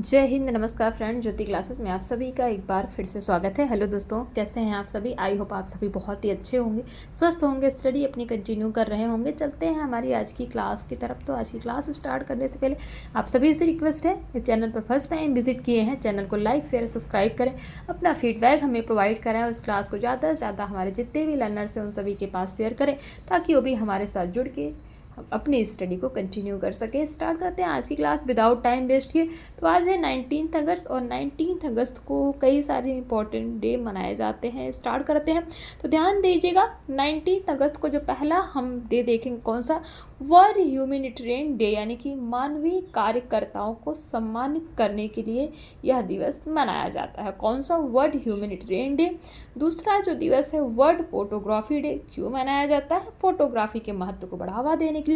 जय हिंद, नमस्कार फ्रेंड। ज्योति क्लासेस में आप सभी का एक बार फिर से स्वागत है। हेलो दोस्तों, कैसे हैं आप सभी? आई होप आप सभी बहुत ही अच्छे होंगे, स्वस्थ होंगे, स्टडी अपनी कंटिन्यू कर रहे होंगे। चलते हैं हमारी आज की क्लास की तरफ। तो आज की क्लास स्टार्ट करने से पहले आप सभी से रिक्वेस्ट है, इस चैनल पर फर्स्ट टाइम विजिट किए हैं, चैनल को लाइक शेयर सब्सक्राइब करें, अपना फीडबैक हमें प्रोवाइड करें, उस क्लास को ज़्यादा से ज़्यादा हमारे जितने भी लर्नर्स हैं उन सभी के पास शेयर करें, ताकि वो भी हमारे साथ जुड़ के अपनी स्टडी को कंटिन्यू कर सके। स्टार्ट करते हैं आज की क्लास विदाउट टाइम वेस्ट किए। तो आज है 19 अगस्त और 19 अगस्त को कई सारे इंपॉर्टेंट डे मनाए जाते हैं। स्टार्ट करते हैं तो ध्यान दीजिएगा, 19 अगस्त को जो पहला हम डे देखेंगे कौन सा, वर्ल्ड ह्यूमैनिटेरियन डे, यानी कि मानवीय कार्यकर्ताओं को सम्मानित करने के लिए यह दिवस मनाया जाता है। कौन सा? World humanitarian day. दूसरा जो दिवस है वर्ल्ड फोटोग्राफी डे। क्यों मनाया जाता है? फोटोग्राफी के महत्व को बढ़ावा देने के लिए।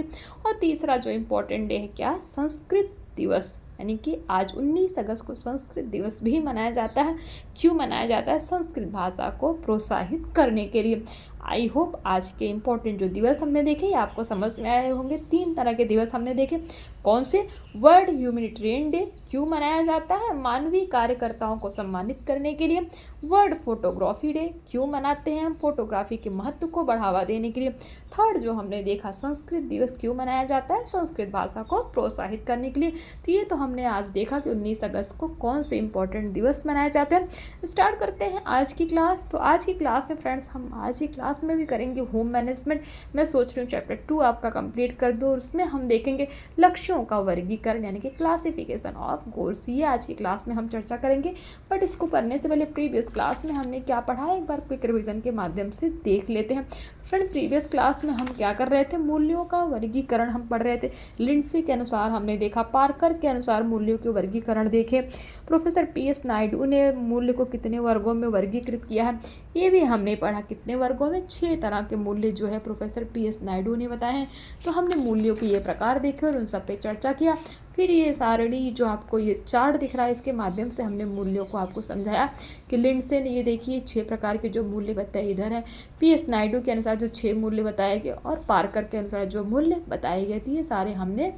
और तीसरा जो इम्पोर्टेंट डे है क्या? संस्कृत दिवस, यानी कि आज 19 अगस्त को संस्कृत दिवस भी मनाया जाता है। क्यों मनाया जाता है? संस्कृत भाषा को प्रोत्साहित करने के लिए। आई होप आज के इम्पोर्टेंट जो दिवस हमने देखे ये आपको समझ में आए होंगे। 3 तरह के दिवस हमने देखे। कौन से? वर्ल्ड ह्यूमैनिटेरियन डे, क्यों मनाया जाता है? मानवीय कार्यकर्ताओं को सम्मानित करने के लिए। वर्ल्ड फोटोग्राफी डे, क्यों मनाते हैं हम? फोटोग्राफी के महत्व को बढ़ावा देने के लिए। थर्ड जो हमने देखा, संस्कृत दिवस, क्यों मनाया जाता है? संस्कृत भाषा को प्रोत्साहित करने के लिए। तो ये तो हमने आज देखा कि 19 अगस्त को कौन से इंपॉर्टेंट दिवस मनाए जाते हैं। स्टार्ट करते हैं आज की क्लास। तो आज की क्लास में फ्रेंड्स हम आज की क्लास में भी करेंगे होम मैनेजमेंट। मैं सोच रही हूँ चैप्टर 2 आपका कंप्लीट कर दूँ, और उसमें हम देखेंगे लक्ष्यों का वर्गीकरण, यानी कि क्लासिफिकेशन ऑफ गोल्स। ये आज की क्लास में हम चर्चा करेंगे। बट इसको पढ़ने से पहले प्रीवियस क्लास में हमने क्या पढ़ा है एक बार क्विक रिवीजन के माध्यम से देख लेते हैं। फ्रेंड, प्रीवियस क्लास में हम क्या कर रहे थे? मूल्यों का वर्गीकरण हम पढ़ रहे थे। लिंडसे के अनुसार हमने देखा, पार्कर के अनुसार मूल्यों के वर्गीकरण देखे, प्रोफेसर PS नायडू ने मूल्य को कितने वर्गों में वर्गीकृत किया है ये भी हमने पढ़ा। कितने वर्गों में? 6 तरह के मूल्य जो है प्रोफेसर PS नायडू ने बताए हैं। तो हमने मूल्यों के ये प्रकार देखे और उन सब पे चर्चा किया। फिर ये सारणी जो आपको ये चार्ट दिख रहा है, इसके माध्यम से हमने मूल्यों को आपको समझाया कि लिंडसे ने ये देखिए 6 प्रकार के जो मूल्य बताए इधर है, PS नायडू के अनुसार जो 6 मूल्य बताए गए और पार्कर के अनुसार जो मूल्य बताए गए थे, ये सारे हमने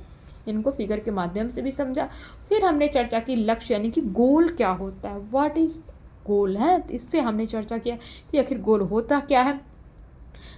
इनको फिगर के माध्यम से भी समझा। फिर हमने चर्चा की लक्ष्य, यानी कि गोल क्या होता है, व्हाट इज गोल है। तो इस पर हमने चर्चा किया कि आखिर गोल होता क्या है।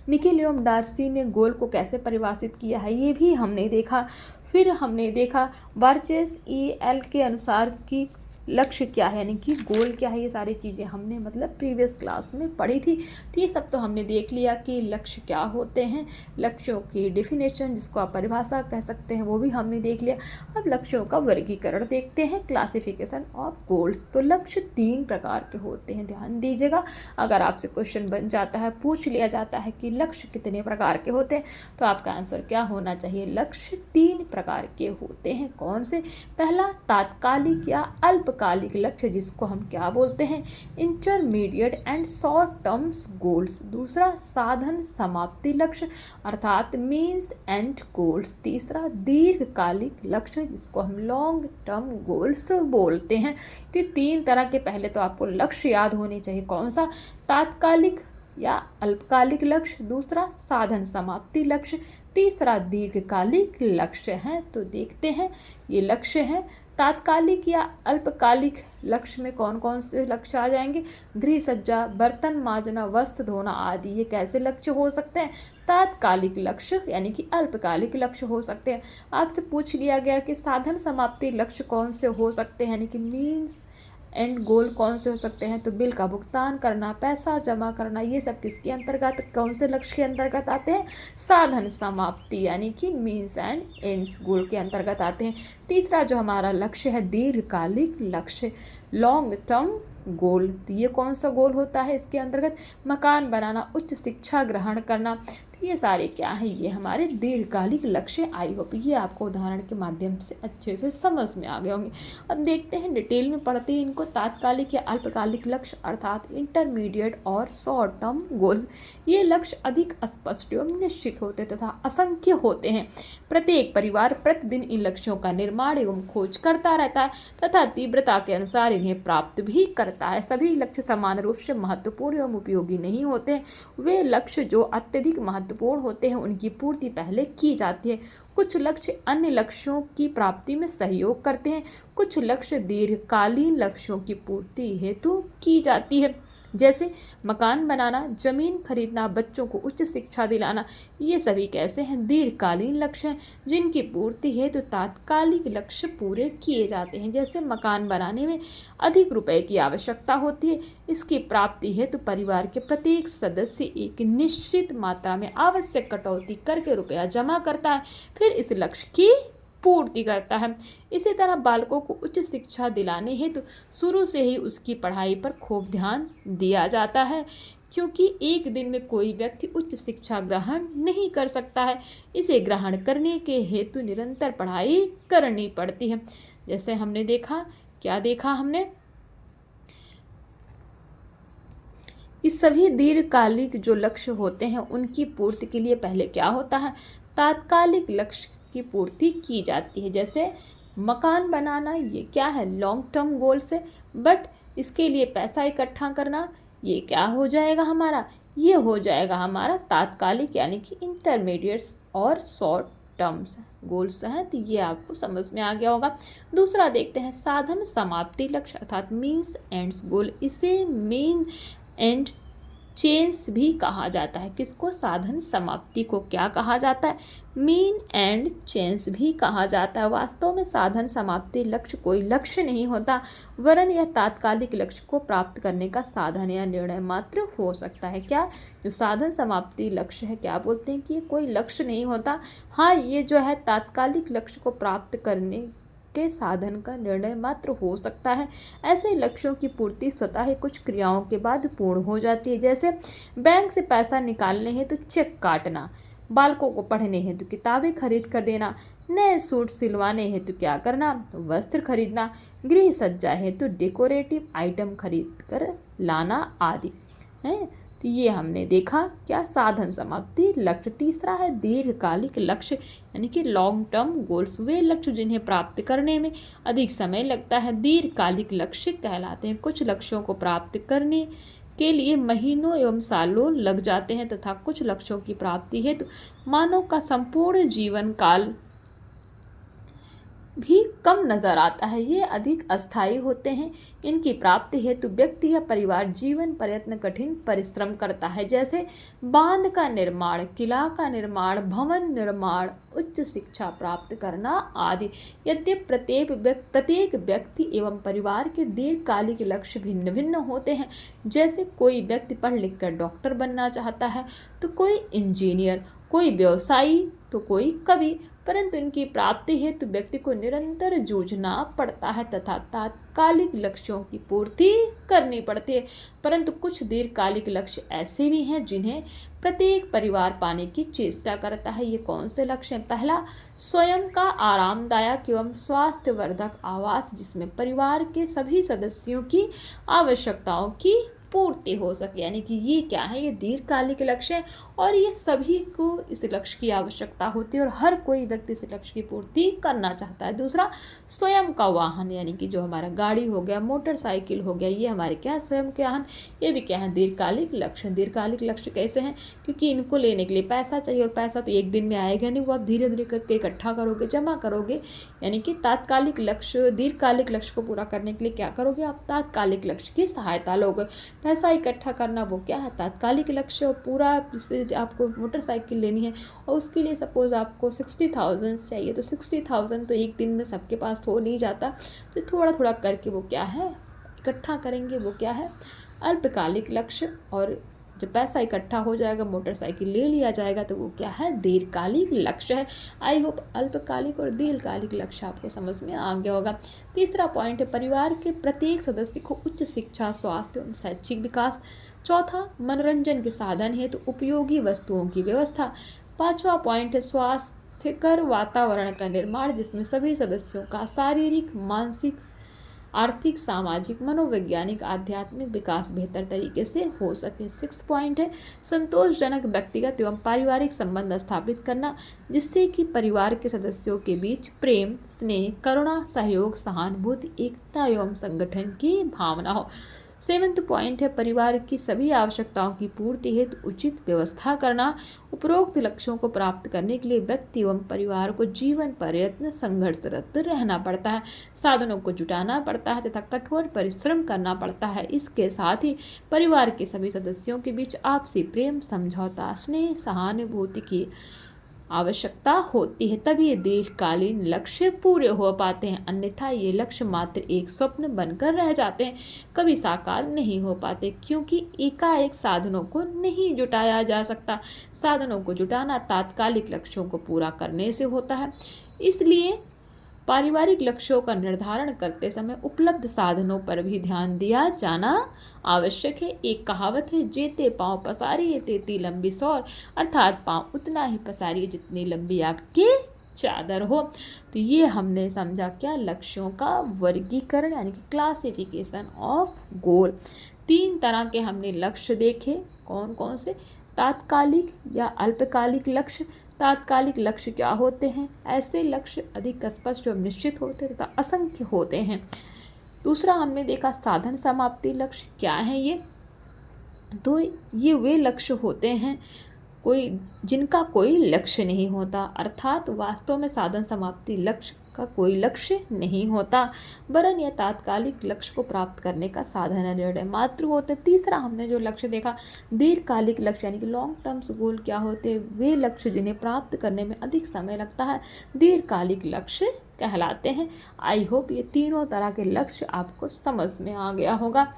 निकिलियम डार्सी ने गोल को कैसे परिभाषित किया है ये भी हमने देखा। फिर हमने देखा बार्चेस EL के अनुसार कि लक्ष्य क्या है, यानी कि गोल क्या है। ये सारी चीज़ें हमने प्रीवियस क्लास में पढ़ी थी। तो ये सब तो हमने देख लिया कि लक्ष्य क्या होते हैं, लक्ष्यों की डेफिनेशन जिसको आप परिभाषा कह सकते हैं वो भी हमने देख लिया। अब लक्ष्यों का वर्गीकरण देखते हैं, क्लासिफिकेशन ऑफ गोल्स। तो लक्ष्य 3 प्रकार के होते हैं, ध्यान दीजिएगा। अगर आपसे क्वेश्चन बन जाता है, पूछ लिया जाता है कि लक्ष्य कितने प्रकार के होते हैं, तो आपका आंसर क्या होना चाहिए? लक्ष्य 3 प्रकार के होते हैं। कौन से? पहला, तात्कालिक या अल्पकालिक लक्ष्य, जिसको हम क्या बोलते हैं? Intermediate and short terms goals. दूसरा, साधन समाप्ति लक्ष्य, अर्थात मीन्स एंड गोल्स। तीसरा, दीर्घकालिक लक्ष्य, जिसको हम लॉन्ग टर्म गोल्स बोलते हैं। तो 3 तरह के पहले तो आपको लक्ष्य याद होने चाहिए। कौन सा? तात्कालिक या अल्पकालिक लक्ष्य, दूसरा साधन समाप्ति लक्ष्य, तीसरा दीर्घकालिक लक्ष्य है। तो देखते हैं ये लक्ष्य है। तात्कालिक या अल्पकालिक लक्ष्य में कौन कौन से लक्ष्य आ जाएंगे? गृह सज्जा, बर्तन मांजना, वस्त्र धोना आदि। ये कैसे लक्ष्य हो सकते हैं? तात्कालिक लक्ष्य, यानी कि अल्पकालिक लक्ष्य हो सकते हैं। आपसे पूछ लिया गया कि साधन समाप्ति लक्ष्य कौन से हो सकते हैं, यानी कि मीन्स एंड गोल कौन से हो सकते हैं? तो बिल का भुगतान करना, पैसा जमा करना, ये सब किसके अंतर्गत, कौन से लक्ष्य के अंतर्गत आते हैं? साधन समाप्ति, यानी कि मीन्स एंड एंड्स गोल के अंतर्गत आते हैं। तीसरा जो हमारा लक्ष्य है दीर्घकालिक लक्ष्य, लॉन्ग टर्म गोल। तो ये कौन सा गोल होता है इसके अंतर्गत? मकान बनाना, उच्च शिक्षा ग्रहण करना। तो ये सारे क्या है? ये हमारे दीर्घकालिक लक्ष्य। आई होप ये आपको उदाहरण के माध्यम से अच्छे से समझ में आ गए होंगे। अब देखते हैं डिटेल में पढ़ते हैं इनको। तात्कालिक या अल्पकालिक लक्ष्य अर्थात इंटरमीडिएट और शॉर्ट टर्म गोल्स। ये लक्ष्य अधिक स्पष्ट एवं निश्चित होते तथा असंख्य होते हैं। प्रत्येक परिवार प्रतिदिन इन लक्ष्यों का निर्माण एवं खोज करता रहता है तथा तीव्रता के अनुसार इन्हें प्राप्त भी करता है। सभी लक्ष्य समान रूप से महत्वपूर्ण एवं उपयोगी नहीं होते। वे लक्ष्य जो अत्यधिक महत्व महत्वपूर्ण होते हैं उनकी पूर्ति पहले की जाती है। कुछ लक्ष्य अन्य लक्ष्यों की प्राप्ति में सहयोग करते हैं। कुछ लक्ष्य दीर्घकालीन लक्ष्यों की पूर्ति हेतु की जाती है। जैसे मकान बनाना, जमीन खरीदना, बच्चों को उच्च शिक्षा दिलाना, ये सभी कैसे हैं? दीर्घकालीन लक्ष्य हैं जिनकी पूर्ति हेतु तात्कालिक लक्ष्य पूरे किए जाते हैं। जैसे मकान बनाने में अधिक रुपए की आवश्यकता होती है, इसकी प्राप्ति हेतु परिवार के प्रत्येक सदस्य एक निश्चित मात्रा में आवश्यक कटौती करके रुपया जमा करता है, फिर इस लक्ष्य की पूर्ति करता है। इसी तरह बालकों को उच्च शिक्षा दिलाने हेतु शुरू से ही उसकी पढ़ाई पर खूब ध्यान दिया जाता है, क्योंकि एक दिन में कोई व्यक्ति उच्च शिक्षा ग्रहण नहीं कर सकता है। इसे ग्रहण करने के हेतु निरंतर पढ़ाई करनी पड़ती है। जैसे हमने देखा, क्या देखा हमने, इस सभी दीर्घकालिक जो लक्ष्य होते हैं उनकी पूर्ति के लिए पहले क्या होता है? तात्कालिक लक्ष्य की पूर्ति की जाती है। जैसे मकान बनाना, ये क्या है? लॉन्ग टर्म गोल्स है, बट इसके लिए पैसा इकट्ठा करना, ये क्या हो जाएगा हमारा? ये हो जाएगा हमारा तात्कालिक यानी कि इंटरमीडिएट्स और शॉर्ट टर्म्स गोल्स हैं। तो ये आपको समझ में आ गया होगा। दूसरा देखते हैं साधन समाप्ति लक्ष्य अर्थात मीन्स एंड्स गोल। इसे मेन एंड चेंज भी कहा जाता है। किसको? साधन समाप्ति को क्या कहा जाता है? मीन एंड चेंज भी कहा जाता है। वास्तव में साधन समाप्ति लक्ष्य कोई लक्ष्य नहीं होता, वरन यह तात्कालिक लक्ष्य को प्राप्त करने का साधन या निर्णय मात्र हो सकता है। क्या? जो साधन समाप्ति लक्ष्य है, क्या बोलते हैं कि ये कोई लक्ष्य नहीं होता। हाँ, ये जो है तात्कालिक लक्ष्य को प्राप्त करने के साधन का निर्णय मात्र हो सकता है। ऐसे लक्ष्यों की पूर्ति स्वतः ही कुछ क्रियाओं के बाद पूर्ण हो जाती है। जैसे बैंक से पैसा निकालने हेतु चेक काटना, बालकों को पढ़ने हेतु किताबें खरीद कर देना, नए सूट सिलवाने हेतु क्या करना? वस्त्र खरीदना, गृह सज्जा हेतु डेकोरेटिव आइटम खरीद कर लाना आदि है। तो ये हमने देखा क्या? साधन समाप्ति लक्ष्य। तीसरा है दीर्घकालिक लक्ष्य यानी कि लॉन्ग टर्म गोल्स। वे लक्ष्य जिन्हें प्राप्त करने में अधिक समय लगता है दीर्घकालिक लक्ष्य कहलाते हैं। कुछ लक्ष्यों को प्राप्त करने के लिए महीनों एवं सालों लग जाते हैं तथा कुछ लक्ष्यों की प्राप्ति हेतु मानव का संपूर्ण जीवन काल भी कम नजर आता है। ये अधिक अस्थायी होते हैं। इनकी प्राप्ति हेतु व्यक्ति या परिवार जीवन प्रयत्न कठिन परिश्रम करता है। जैसे बांध का निर्माण, किला का निर्माण, भवन निर्माण, उच्च शिक्षा प्राप्त करना आदि। यद्यपि प्रत्येक व्यक्ति एवं परिवार के दीर्घकालिक लक्ष्य भिन्न भिन्न होते हैं। जैसे कोई व्यक्ति पढ़ लिख कर डॉक्टर बनना चाहता है, तो कोई इंजीनियर, कोई व्यवसायी, तो कोई कवि, परंतु इनकी प्राप्ति हेतु व्यक्ति को निरंतर जूझना पड़ता है तथा तात्कालिक लक्ष्यों की पूर्ति करनी पड़ती है। परंतु कुछ दीर्घकालिक लक्ष्य ऐसे भी हैं जिन्हें प्रत्येक परिवार पाने की चेष्टा करता है। ये कौन से लक्ष्य हैं? पहला, स्वयं का आरामदायक एवं स्वास्थ्यवर्धक आवास जिसमें परिवार के सभी सदस्यों की आवश्यकताओं की पूर्ति हो सके, यानी कि ये क्या है? ये दीर्घकालिक लक्ष्य है और ये सभी को इस लक्ष्य की आवश्यकता होती है और हर कोई व्यक्ति इस लक्ष्य की पूर्ति करना चाहता है। दूसरा, स्वयं का वाहन यानी कि जो हमारा गाड़ी हो गया, मोटरसाइकिल हो गया, ये हमारे क्या है? स्वयं के वाहन। ये भी क्या है? दीर्घकालिक लक्ष्य। दीर्घकालिक लक्ष्य कैसे हैं? क्योंकि इनको लेने के लिए पैसा चाहिए और पैसा तो एक दिन में आएगा नहीं, वो आप धीरे धीरे करके इकट्ठा करोगे, जमा करोगे। यानी कि तात्कालिक लक्ष्य, दीर्घकालिक लक्ष्य को पूरा करने के लिए क्या करोगे? आप तात्कालिक लक्ष्य की सहायता लोगे। पैसा इकट्ठा करना वो क्या है? तात्कालिक लक्ष्य। और पूरा आपको मोटरसाइकिल लेनी है और उसके लिए सपोज आपको 60,000 चाहिए, तो 60,000 तो एक दिन में सबके पास हो नहीं जाता, तो थोड़ा थोड़ा करके वो क्या है? इकट्ठा करेंगे, वो क्या है? अल्पकालिक लक्ष्य। और जब पैसा इकट्ठा हो जाएगा, मोटरसाइकिल ले लिया जाएगा, तो वो क्या है? दीर्घकालिक लक्ष्य है। आई होप अल्पकालिक और दीर्घकालिक लक्ष्य आपको समझ में आ गया होगा। तीसरा पॉइंट है परिवार के प्रत्येक सदस्य को उच्च शिक्षा, स्वास्थ्य एवं शैक्षिक विकास। चौथा, मनोरंजन के साधन है तो उपयोगी वस्तुओं की व्यवस्था। पांचवा पॉइंट है स्वास्थ्यकर वातावरण का निर्माण जिसमें सभी सदस्यों का शारीरिक, मानसिक, आर्थिक, सामाजिक, मनोवैज्ञानिक, आध्यात्मिक विकास बेहतर तरीके से हो सके। 6 पॉइंट है संतोषजनक व्यक्तिगत एवं पारिवारिक संबंध स्थापित करना जिससे कि परिवार के सदस्यों के बीच प्रेम, स्नेह, करुणा, सहयोग, सहानुभूति, एकता एवं संगठन की भावना हो। 7वां पॉइंट है परिवार की सभी आवश्यकताओं की पूर्ति हेतु उचित व्यवस्था करना। उपरोक्त लक्ष्यों को प्राप्त करने के लिए व्यक्ति एवं परिवार को जीवन पर्यंत संघर्षरत रहना पड़ता है, साधनों को जुटाना पड़ता है तथा कठोर परिश्रम करना पड़ता है। इसके साथ ही परिवार के सभी सदस्यों के बीच आपसी प्रेम, समझौता, स्नेह, सहानुभूति की आवश्यकता होती है, तभी ये दीर्घकालीन लक्ष्य पूरे हो पाते हैं, अन्यथा ये लक्ष्य मात्र एक स्वप्न बनकर रह जाते हैं, कभी साकार नहीं हो पाते, क्योंकि एकाएक साधनों को नहीं जुटाया जा सकता। साधनों को जुटाना तात्कालिक लक्ष्यों को पूरा करने से होता है। इसलिए पारिवारिक लक्ष्यों का निर्धारण करते समय उपलब्ध साधनों पर भी ध्यान दिया जाना आवश्यक है। एक कहावत है, जेते पाँव पसारिए तेती लंबी सौर, अर्थात पाँव उतना ही पसारिए जितनी लंबी आपकी चादर हो। तो ये हमने समझा क्या, लक्ष्यों का वर्गीकरण यानी कि क्लासिफिकेशन ऑफ गोल। 3 तरह के हमने लक्ष्य देखे, कौन कौन से, तात्कालिक या अल्पकालिक लक्ष्य। तात्कालिक लक्ष्य क्या होते हैं, ऐसे लक्ष्य अधिक स्पष्ट एवं निश्चित होते हैं तथा असंख्य होते हैं। दूसरा हमने देखा साधन समाप्ति लक्ष्य, क्या है ये, तो ये वे लक्ष्य होते हैं जिनका कोई लक्ष्य नहीं होता, अर्थात वास्तव में साधन समाप्ति लक्ष्य का कोई लक्ष्य नहीं होता, वरन यह तात्कालिक लक्ष्य को प्राप्त करने का साधन है, निर्णय मात्र होते। तीसरा हमने जो लक्ष्य देखा दीर्घकालिक लक्ष्य यानी कि लॉन्ग टर्म्स गोल, क्या होते हैं, वे लक्ष्य जिन्हें प्राप्त करने में अधिक समय लगता है, दीर्घकालिक लक्ष्य कहलाते हैं। आई होप ये तीनों तरह के लक्ष्य आपको समझ में आ गया होगा।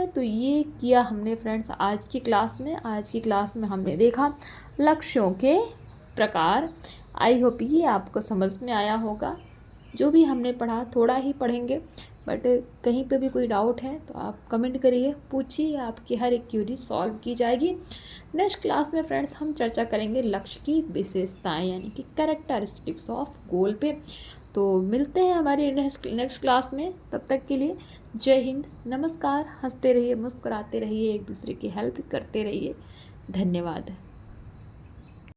तो ये किया हमने फ्रेंड्स आज की क्लास में। आज की क्लास में हमने देखा लक्ष्यों के प्रकार। आई होप ये आपको समझ में आया होगा। जो भी हमने पढ़ा थोड़ा ही पढ़ेंगे, बट कहीं पे भी कोई डाउट है तो आप कमेंट करिए, पूछिए, आपकी हर एक क्यूरी सॉल्व की जाएगी। नेक्स्ट क्लास में फ्रेंड्स हम चर्चा करेंगे लक्ष्य की विशेषताएं यानी कि कैरेक्टरिस्टिक्स ऑफ गोल पे। तो मिलते हैं हमारी नेक्स्ट क्लास में, तब तक के लिए जय हिंद, नमस्कार। हंसते रहिए, मुस्कुराते रहिए, एक दूसरे की हेल्प करते रहिए। धन्यवाद।